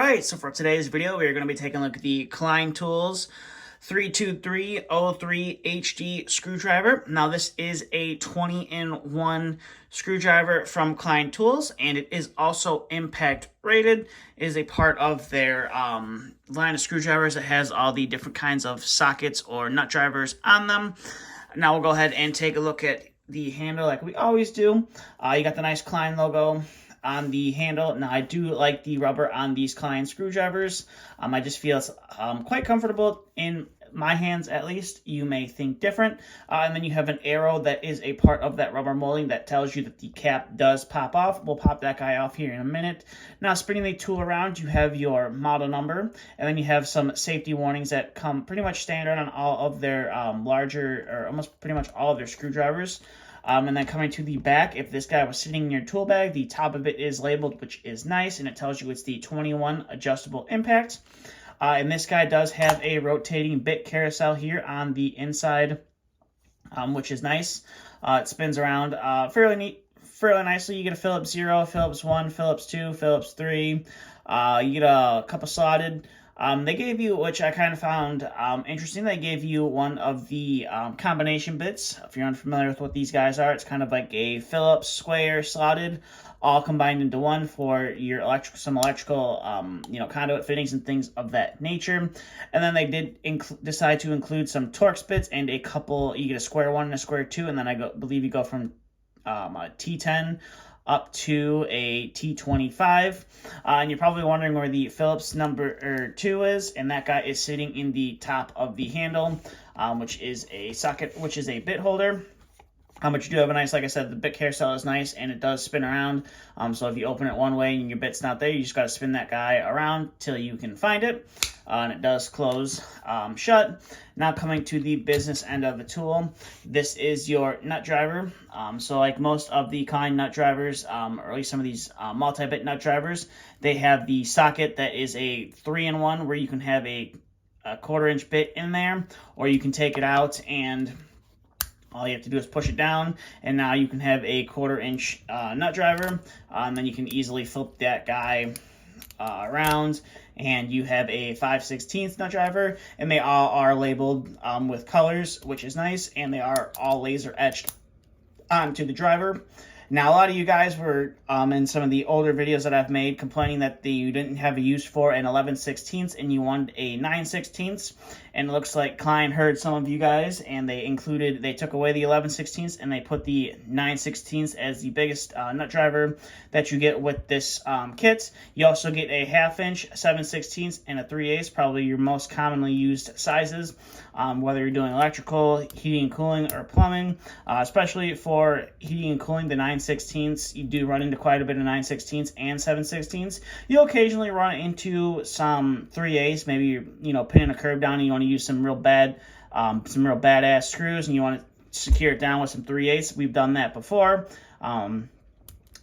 Alright, so for today's video, we are going to be taking a look at the Klein Tools 32303 HD screwdriver. Now, this is a 20-in-1 screwdriver from Klein Tools, and it is also impact rated. It is a part of their line of screwdrivers that has all the different kinds of sockets or nut drivers on them. Now, we'll go ahead and take a look at the handle like we always do. You got the nice Klein logo on the handle. Now, I do like the rubber on these Klein screwdrivers. I just feel it's quite comfortable in my hands, at least. You may think different. And then you have an arrow that is a part of that rubber molding that tells you that the cap does pop off. We'll pop that guy off here in a minute. Now, spinning the tool around, you have your model number, and then you have some safety warnings that come pretty much standard on all of their larger, or almost pretty much all of their screwdrivers. And then coming to the back, if this guy was sitting in your tool bag, the top of it is labeled, which is nice, and it tells you it's the 21 adjustable impact. And this guy does have a rotating bit carousel here on the inside, which is nice. It spins around fairly nicely. You get a Phillips 0, Phillips 1, Phillips 2, Phillips 3. You get a couple slotted. They gave you, which I kind of found interesting, they gave you one of the combination bits. If you're unfamiliar with what these guys are, it's kind of like a Phillips square slotted, all combined into one for your some electrical conduit fittings and things of that nature. And then they did decide to include some Torx bits and a couple. You get a square 1 and a square 2, and then I believe you go from a T10 up to a T25, and you're probably wondering where the Phillips number 2 is, and that guy is sitting in the top of the handle, which is a socket, which is a bit holder. But you do have a nice, like I said, the bit carousel is nice, and it does spin around. So if you open it one way and your bit's not there, you just got to spin that guy around till you can find it. And it does close shut. Now coming to the business end of the tool, this is your nut driver. So like most of the Klein nut drivers, or at least some of these multi-bit nut drivers, they have the socket that is a 3-in-1 where you can have a 1/4-inch bit in there, or you can take it out and all you have to do is push it down, and now you can have a 1/4-inch nut driver. Then you can easily flip that guy around, and you have a 5/16 nut driver, and they all are labeled with colors, which is nice, and they are all laser etched onto the driver. Now, a lot of you guys were, in some of the older videos that I've made, complaining that you didn't have a use for an 11/16 and you wanted a 9/16. And it looks like Klein heard some of you guys, and they took away the 11/16 and they put the 9/16 as the biggest nut driver that you get with this kit. You also get a 1/2-inch, 7/16, and a 3/8, probably your most commonly used sizes, whether you're doing electrical, heating and cooling, or plumbing. Especially for heating and cooling, the 9/16, you do run into quite a bit of 9/16 and 7/16. You'll occasionally run into some 3/8, maybe you're pinning a curve down and you want to use some real badass screws and you want to secure it down with some 3/8. We've done that before.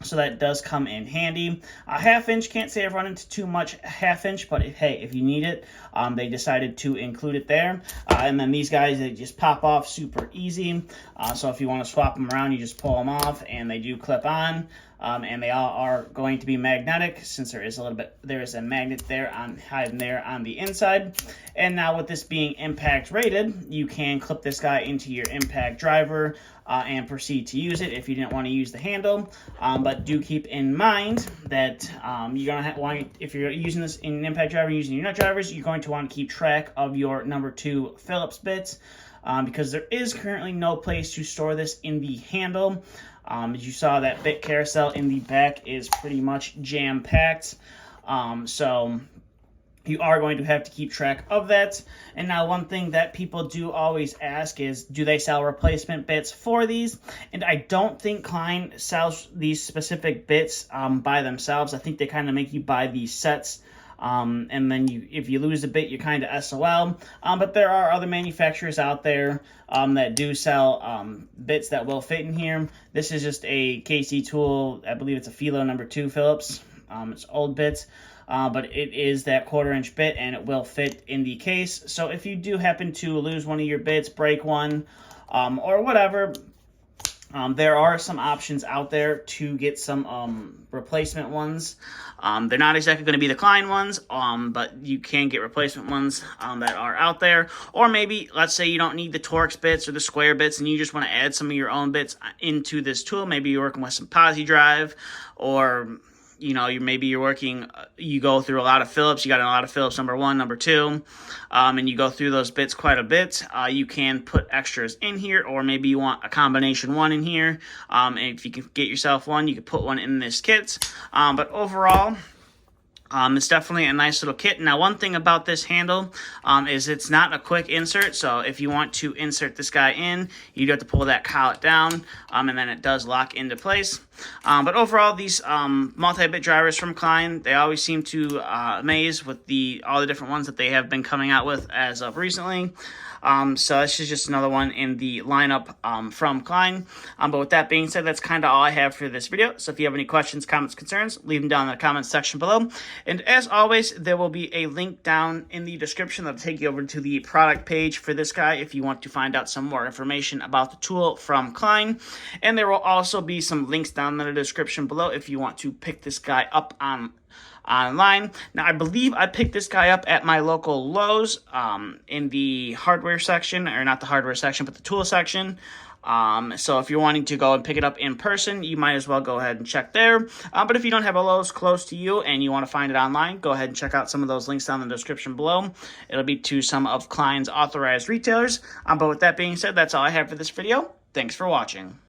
So that does come in handy. A 1/2-inch, can't say I've run into too much 1/2-inch, but hey, if you need it, they decided to include it there. And then these guys, they just pop off super easy. So if you want to swap them around, you just pull them off, and they do clip on. And they all are going to be magnetic, since there is a magnet there hiding there on the inside. And now with this being impact rated, you can clip this guy into your impact driver and proceed to use it if you didn't want to use the handle. But do keep in mind that you're going to want, if you're using this in an impact driver, using your nut drivers, you're going to want to keep track of your number 2 Phillips bits, because there is currently no place to store this in the handle. As you saw, that bit carousel in the back is pretty much jam-packed. So you are going to have to keep track of that. And now one thing that people do always ask is, do they sell replacement bits for these? And I don't think Klein sells these specific bits by themselves. I think they kind of make you buy these sets. And then if you lose a bit, you're kind of SOL. But there are other manufacturers out there that do sell bits that will fit in here. This is just a KC tool. I believe it's a Philo number 2 Phillips. It's old bits. But it is that 1/4-inch bit, and it will fit in the case. So if you do happen to lose one of your bits, break one, or whatever, There are some options out there to get some replacement ones. They're not exactly going to be the Klein ones, but you can get replacement ones that are out there. Or maybe, let's say you don't need the Torx bits or the square bits and you just want to add some of your own bits into this tool. Maybe you're working with some posi drive, or maybe you're working, you go through a lot of Phillips, you got a lot of Phillips number 1, number 2, and you go through those bits quite a bit. You can put extras in here, or maybe you want a combination 1 in here. And if you can get yourself one, you can put one in this kit. But overall, it's definitely a nice little kit. Now, one thing about this handle is it's not a quick insert. So if you want to insert this guy in, you have to pull that collet down, and then it does lock into place. But overall, these multi-bit drivers from Klein, they always seem to amaze with all the different ones that they have been coming out with as of recently. So this is just another one in the lineup from Klein. But with that being said, that's kind of all I have for this video. So if you have any questions, comments, concerns, leave them down in the comments section below. And as always, there will be a link down in the description that'll take you over to the product page for this guy if you want to find out some more information about the tool from Klein. And there will also be some links down in the description below if you want to pick this guy up online. Now, I believe I picked this guy up at my local Lowe's in the hardware section, or not the hardware section, but the tool section. So if you're wanting to go and pick it up in person, you might as well go ahead and check there. But if you don't have a Lowe's close to you and you want to find it online, go ahead and check out some of those links down in the description below. It'll be to some of Klein's authorized retailers. But with that being said, that's all I have for this video. Thanks for watching.